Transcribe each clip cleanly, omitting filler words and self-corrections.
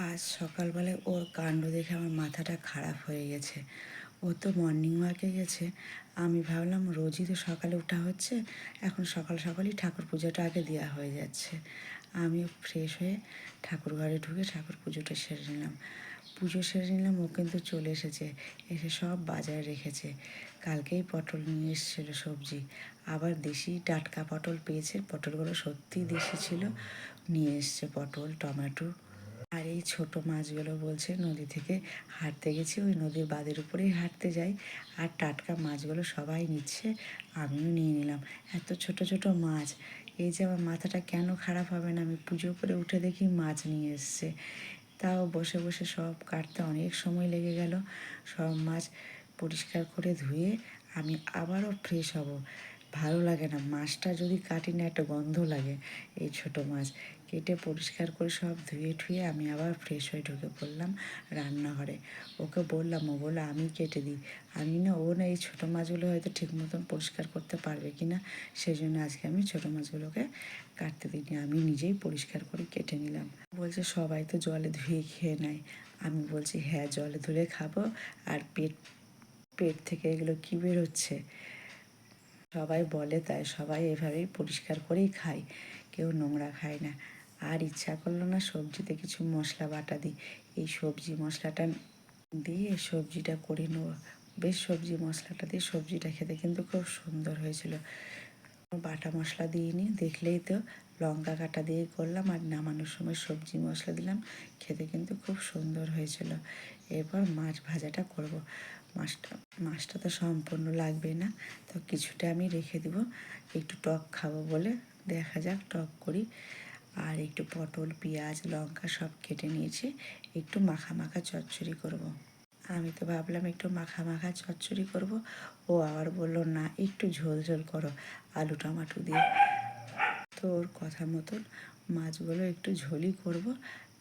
আজ সকালবেলায় ওর কাণ্ড দেখে আমার মাথাটা খারাপ হয়ে গেছে। ও তো মর্নিং ওয়াকে গেছে। আমি ভাবলাম রোজই তো সকালে ওঠা হচ্ছে, এখন সকাল সকালই ঠাকুর পুজোটা আগে দেওয়া হয়ে যাচ্ছে। আমিও ফ্রেশ হয়ে ঠাকুর ঘরে ঢুকে ঠাকুর পুজোটা সেরে নিলাম। পুজো সেরে নিলাম, ও কিন্তু চলে এসেছে, এসে সব বাজারে রেখেছে। কালকেই পটল নিয়ে এসেছিলো সবজি, আবার দেশি টাটকা পটল পেয়েছে। পটলগুলো সত্যিই দেশি ছিল। নিয়ে এসছে পটল, টমেটো। আর এই ছোট মাছগুলো বলছে নদী থেকে হাঁটতে গেছি, ওই নদীর বাঁধের উপরেই হাঁটতে যাই, আর টাটকা মাছগুলো সবাই নিচ্ছে, আমিও নিয়ে নিলাম। এত ছোট ছোট মাছ, এই যে আমার মাথাটা কেন খারাপ হবে না, আমি পুজো করে উঠে দেখি মাছ নিয়ে এসছে। তাও বসে বসে সব কাটতে অনেক সময় লেগে গেল। সব মাছ পরিষ্কার করে ধুয়ে আমি আবারও ফ্রেশ হব। ভালো লাগে না, মাছটা যদি কাটি না একটা গন্ধ লাগে। এই ছোট মাছ কেটে পরিষ্কার করে সব ধুয়ে ঠুয়ে আমি আবার ফ্রেশ হয়ে ঢুকে পড়লাম রান্নাঘরে। ওকে বললাম, ও বললো আমি কেটে দিই। আমি না, ও না এই ছোটো মাছগুলো হয়তো ঠিক মতন পরিষ্কার করতে পারবে কি না, সেই জন্য আজকে আমি ছোটো মাছগুলোকে কাটতে দিইনি, আমি নিজেই পরিষ্কার করে কেটে নিলাম। বলছে সবাই তো জলে ধুয়ে খেয়ে নেয়। আমি বলছি হ্যাঁ, জলে ধুলে খাবো, আর পেট পেট থেকে এগুলো কী বেরোচ্ছে সবাই বলে, তাই সবাই এভাবেই পরিষ্কার করেই খায়, কেউ নোংরা খায় না। আর ইচ্ছা করলো না সবজিতে কিছু মশলা বাটা দিই, এই সবজি মশলাটা দিয়ে সবজিটা করে নেবো। বেশ সবজি মশলাটা দিয়ে সবজিটা খেতে কিন্তু খুব সুন্দর হয়েছিল। বাটা মশলা দিইনি, দেখলেই তো লঙ্কা কাটা দিয়েই করলাম, আর নামানোর সময় সবজি মশলা দিলাম, খেতে কিন্তু খুব সুন্দর হয়েছিল। এরপর মাছ ভাজাটা করব। মাছটা তো সম্পূর্ণ লাগবে না, তো কিছুটা আমি রেখে দেবো, একটু টক খাবো বলে। দেখা যাক টক করি। আর একটু পটল, পেঁয়াজ, লঙ্কা সব কেটে নিয়েছি, একটু মাখা মাখা চচ্চড়ি করব। আমি তো ভাবলাম একটু মাখা মাখা চচ্চড়ি করব, ও আবার বললো না একটু ঝোল ঝোল করো আলু টমাটো দিয়ে। তো ওর কথা মতন মাছগুলো একটু ঝোলই করব।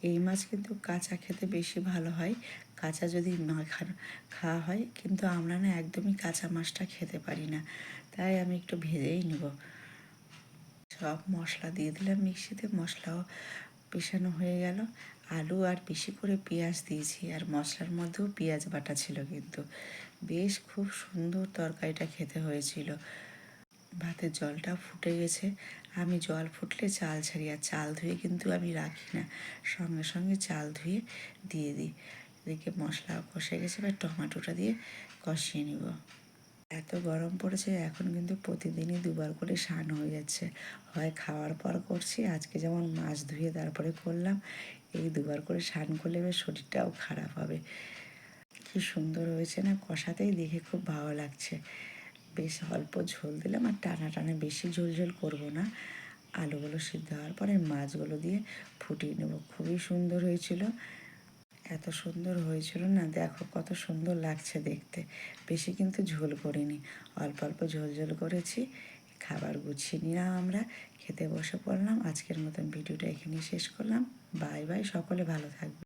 এই মাছ কিন্তু কাঁচা খেতে বেশি ভালো হয়, কাঁচা যদি না খাওয়া হয়, কিন্তু আমরা না একদমই কাঁচা মাছটা খেতে পারি না, তাই আমি একটু ভেজেই নেব। সব মশলা দিয়ে দিলাম মিক্সিতে, মশলাও পেশানো হয়ে গেল। আলু আর বেশি করে পেঁয়াজ দিয়েছি, আর মশলার মধ্যেও পেঁয়াজ বাটা ছিল, কিন্তু বেশ খুব সুন্দর তরকারিটা খেতে হয়েছিল। ভাতের জলটা ফুটে গেছে, আমি জল ফুটলে চাল ছাড়ি, আর চাল ধুয়ে কিন্তু আমি রাখি না, সঙ্গে সঙ্গে চাল ধুয়ে দিয়ে দিই। এদিকে মশলা কষে গেছে, এবার টমেটোটা দিয়ে কষিয়ে নিব। এত গরম পড়েছে, এখন কিন্তু প্রতিদিনই দুবার করে স্নান হয়ে যাচ্ছে, হয় খাওয়ার পর করছি, আজকে যেমন মাছ ধুয়ে তারপরে করলাম, এই দুবার করে স্নান করলে এবার শরীরটাও খারাপ হবে। কি সুন্দর হয়েছে না, কষাতেই দেখে খুব ভালো লাগছে। বেশ অল্প ঝোল দিলাম, আর টানা টানা বেশি ঝোল ঝোল করবো না। আলুগুলো সিদ্ধ হওয়ার পরে মাছগুলো দিয়ে ফুটিয়ে নেব। খুবই সুন্দর হয়েছিল, এত সুন্দর হয়েছিল না, দেখো কত সুন্দর লাগছে দেখতে। বেশি কিন্তু ঝোল করিনি, অল্প অল্প ঝোল ঝোল করেছি। খাবার গুছিয়ে নিলাম, আমরা খেতে বসে পড়লাম। আজকের মতন ভিডিওটা এখানেই শেষ করলাম। বাই বাই, সকলে ভালো থাকবে।